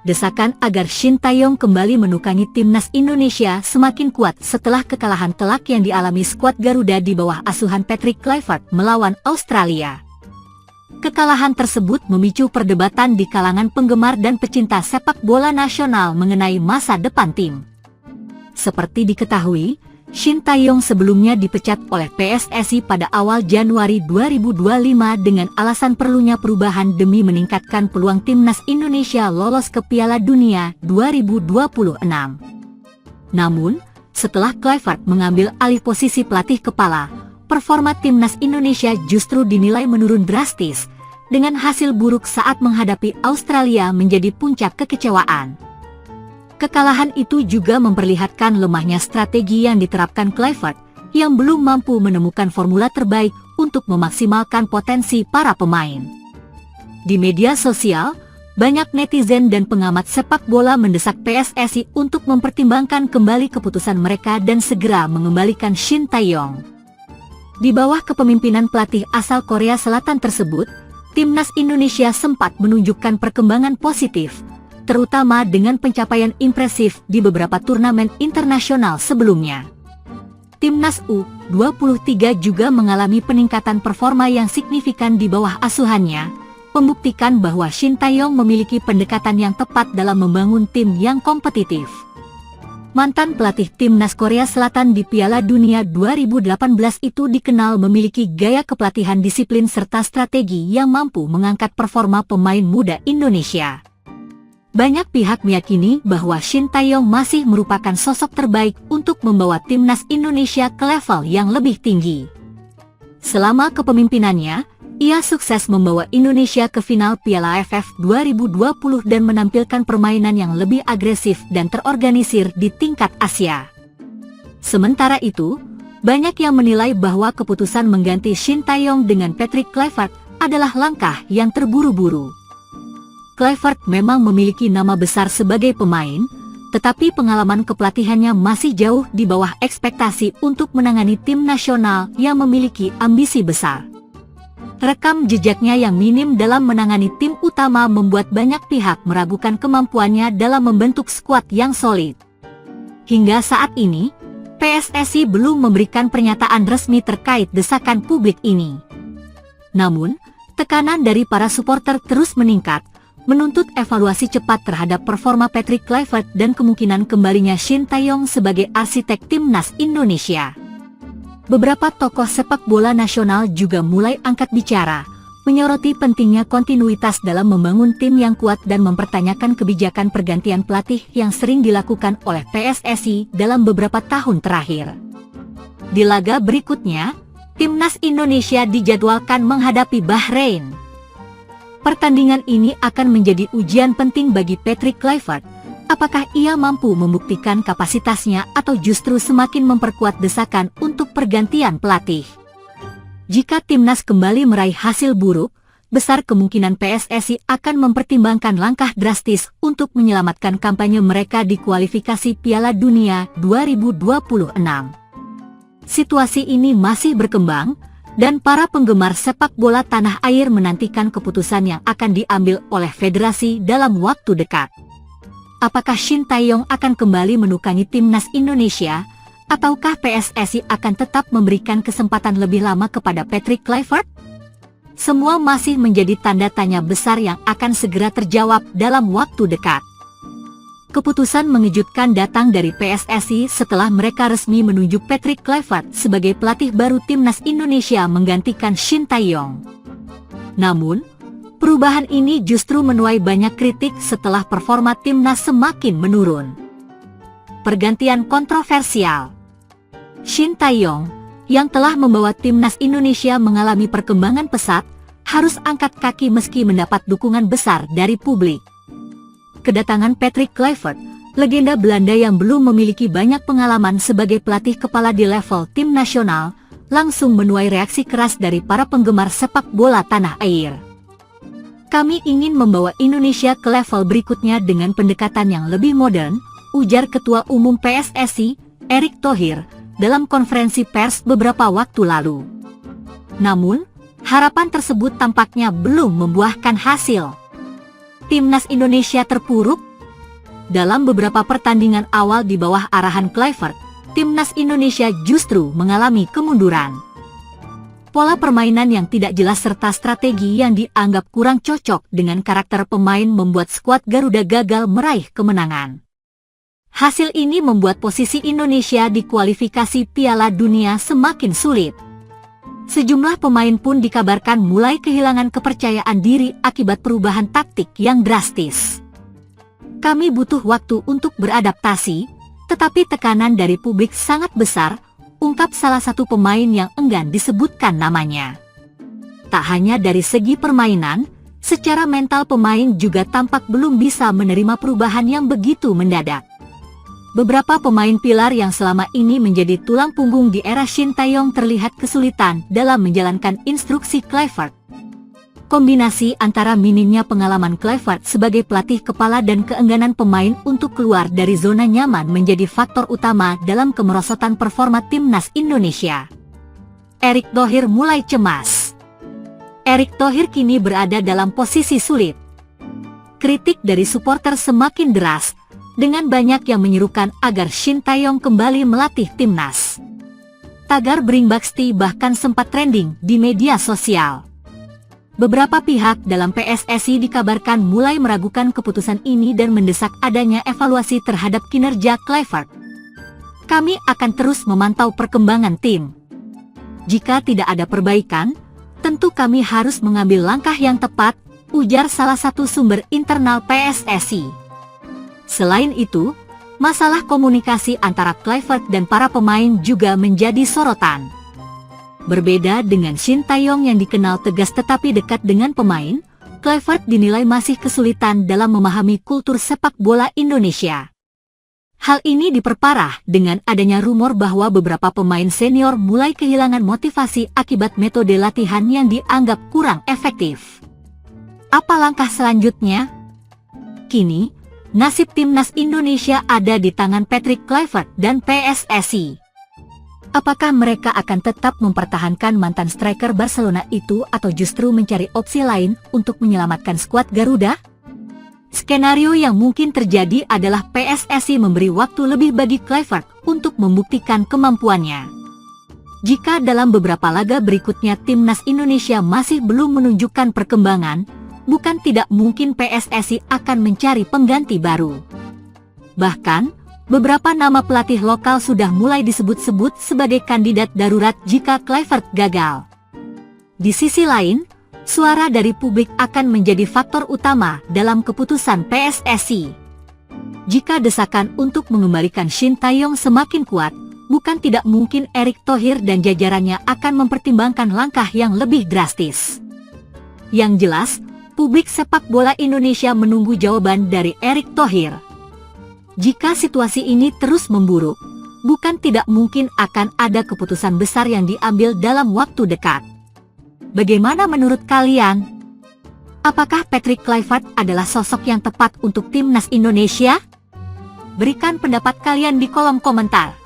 Desakan agar Shin Tae-yong kembali menukangi timnas Indonesia semakin kuat setelah kekalahan telak yang dialami skuad Garuda di bawah asuhan Patrick Kluivert melawan Australia. Kekalahan tersebut memicu perdebatan di kalangan penggemar dan pecinta sepak bola nasional mengenai masa depan tim. Seperti diketahui, Shin Tae-yong sebelumnya dipecat oleh PSSI pada awal Januari 2025 dengan alasan perlunya perubahan demi meningkatkan peluang timnas Indonesia lolos ke Piala Dunia 2026. Namun, setelah Kluivert mengambil alih posisi pelatih kepala, performa timnas Indonesia justru dinilai menurun drastis, dengan hasil buruk saat menghadapi Australia menjadi puncak kekecewaan. Kekalahan itu juga memperlihatkan lemahnya strategi yang diterapkan Kluivert, yang belum mampu menemukan formula terbaik untuk memaksimalkan potensi para pemain. Di media sosial, banyak netizen dan pengamat sepak bola mendesak PSSI untuk mempertimbangkan kembali keputusan mereka dan segera mengembalikan Shin Tae-yong. Di bawah kepemimpinan pelatih asal Korea Selatan tersebut, timnas Indonesia sempat menunjukkan perkembangan positif, terutama dengan pencapaian impresif di beberapa turnamen internasional sebelumnya. Timnas U23 juga mengalami peningkatan performa yang signifikan di bawah asuhannya, membuktikan bahwa Shin Tae-yong memiliki pendekatan yang tepat dalam membangun tim yang kompetitif. Mantan pelatih timnas Korea Selatan di Piala Dunia 2018 itu dikenal memiliki gaya kepelatihan disiplin serta strategi yang mampu mengangkat performa pemain muda Indonesia. Banyak pihak meyakini bahwa Shin Tae-yong masih merupakan sosok terbaik untuk membawa timnas Indonesia ke level yang lebih tinggi. Selama kepemimpinannya, ia sukses membawa Indonesia ke final Piala AFF 2020 dan menampilkan permainan yang lebih agresif dan terorganisir di tingkat Asia. Sementara itu, banyak yang menilai bahwa keputusan mengganti Shin Tae-yong dengan Patrick Kluivert adalah langkah yang terburu-buru. Kluivert memang memiliki nama besar sebagai pemain, tetapi pengalaman kepelatihannya masih jauh di bawah ekspektasi untuk menangani tim nasional yang memiliki ambisi besar. Rekam jejaknya yang minim dalam menangani tim utama membuat banyak pihak meragukan kemampuannya dalam membentuk skuad yang solid. Hingga saat ini, PSSI belum memberikan pernyataan resmi terkait desakan publik ini. Namun, tekanan dari para supporter terus meningkat, menuntut evaluasi cepat terhadap performa Patrick Kluivert dan kemungkinan kembalinya Shin Tae-yong sebagai arsitek timnas Indonesia. Beberapa tokoh sepak bola nasional juga mulai angkat bicara, menyoroti pentingnya kontinuitas dalam membangun tim yang kuat dan mempertanyakan kebijakan pergantian pelatih yang sering dilakukan oleh PSSI dalam beberapa tahun terakhir. Di laga berikutnya, timnas Indonesia dijadwalkan menghadapi Bahrain. Pertandingan ini akan menjadi ujian penting bagi Patrick Kluivert. Apakah ia mampu membuktikan kapasitasnya atau justru semakin memperkuat desakan untuk pergantian pelatih? Jika timnas kembali meraih hasil buruk, besar kemungkinan PSSI akan mempertimbangkan langkah drastis untuk menyelamatkan kampanye mereka di kualifikasi Piala Dunia 2026. Situasi ini masih berkembang, dan para penggemar sepak bola tanah air menantikan keputusan yang akan diambil oleh federasi dalam waktu dekat. Apakah Shin Tae-yong akan kembali menukangi timnas Indonesia, ataukah PSSI akan tetap memberikan kesempatan lebih lama kepada Patrick Kluivert? Semua masih menjadi tanda tanya besar yang akan segera terjawab dalam waktu dekat. Keputusan mengejutkan datang dari PSSI setelah mereka resmi menunjuk Patrick Kluivert sebagai pelatih baru timnas Indonesia menggantikan Shin Tae-yong. Namun, perubahan ini justru menuai banyak kritik setelah performa timnas semakin menurun. Pergantian kontroversial. Shin Tae-yong, yang telah membawa timnas Indonesia mengalami perkembangan pesat, harus angkat kaki meski mendapat dukungan besar dari publik. Kedatangan Patrick Kluivert, legenda Belanda yang belum memiliki banyak pengalaman sebagai pelatih kepala di level tim nasional, langsung menuai reaksi keras dari para penggemar sepak bola tanah air. Kami ingin membawa Indonesia ke level berikutnya dengan pendekatan yang lebih modern, ujar Ketua Umum PSSI, Erick Thohir, dalam konferensi pers beberapa waktu lalu. Namun, harapan tersebut tampaknya belum membuahkan hasil. Timnas Indonesia terpuruk, dalam beberapa pertandingan awal di bawah arahan Kluivert, timnas Indonesia justru mengalami kemunduran. Pola permainan yang tidak jelas serta strategi yang dianggap kurang cocok dengan karakter pemain membuat skuad Garuda gagal meraih kemenangan. Hasil ini membuat posisi Indonesia di kualifikasi Piala Dunia semakin sulit. Sejumlah pemain pun dikabarkan mulai kehilangan kepercayaan diri akibat perubahan taktik yang drastis. Kami butuh waktu untuk beradaptasi, tetapi tekanan dari publik sangat besar, ungkap salah satu pemain yang enggan disebutkan namanya. Tak hanya dari segi permainan, secara mental pemain juga tampak belum bisa menerima perubahan yang begitu mendadak. Beberapa pemain pilar yang selama ini menjadi tulang punggung di era Shin Tae-yong terlihat kesulitan dalam menjalankan instruksi Kluivert. Kombinasi antara minimnya pengalaman Kluivert sebagai pelatih kepala dan keengganan pemain untuk keluar dari zona nyaman menjadi faktor utama dalam kemerosotan performa timnas Indonesia. Erick Thohir mulai cemas. Erick Thohir kini berada dalam posisi sulit. Kritik dari supporter semakin deras, dengan banyak yang menyerukan agar Shin Tae-yong kembali melatih timnas. Tagar Bring Back Stay bahkan sempat trending di media sosial. Beberapa pihak dalam PSSI dikabarkan mulai meragukan keputusan ini dan mendesak adanya evaluasi terhadap kinerja Kluivert. Kami akan terus memantau perkembangan tim. Jika tidak ada perbaikan, tentu kami harus mengambil langkah yang tepat, ujar salah satu sumber internal PSSI. Selain itu, masalah komunikasi antara Kluivert dan para pemain juga menjadi sorotan. Berbeda dengan Shin Tae-yong yang dikenal tegas tetapi dekat dengan pemain, Kluivert dinilai masih kesulitan dalam memahami kultur sepak bola Indonesia. Hal ini diperparah dengan adanya rumor bahwa beberapa pemain senior mulai kehilangan motivasi akibat metode latihan yang dianggap kurang efektif. Apa langkah selanjutnya? Kini, nasib timnas Indonesia ada di tangan Patrick Kluivert dan PSSI. Apakah mereka akan tetap mempertahankan mantan striker Barcelona itu atau justru mencari opsi lain untuk menyelamatkan skuad Garuda? Skenario yang mungkin terjadi adalah PSSI memberi waktu lebih bagi Kluivert untuk membuktikan kemampuannya. Jika dalam beberapa laga berikutnya timnas Indonesia masih belum menunjukkan perkembangan, bukan tidak mungkin PSSI akan mencari pengganti baru. Bahkan, beberapa nama pelatih lokal sudah mulai disebut-sebut sebagai kandidat darurat jika Kluivert gagal. Di sisi lain, suara dari publik akan menjadi faktor utama dalam keputusan PSSI. Jika desakan untuk mengembalikan Shin Tae-yong semakin kuat, bukan tidak mungkin Erick Thohir dan jajarannya akan mempertimbangkan langkah yang lebih drastis. Yang jelas, publik sepak bola Indonesia menunggu jawaban dari Erick Thohir. Jika situasi ini terus memburuk, bukan tidak mungkin akan ada keputusan besar yang diambil dalam waktu dekat. Bagaimana menurut kalian? Apakah Patrick Kluivert adalah sosok yang tepat untuk timnas Indonesia? Berikan pendapat kalian di kolom komentar.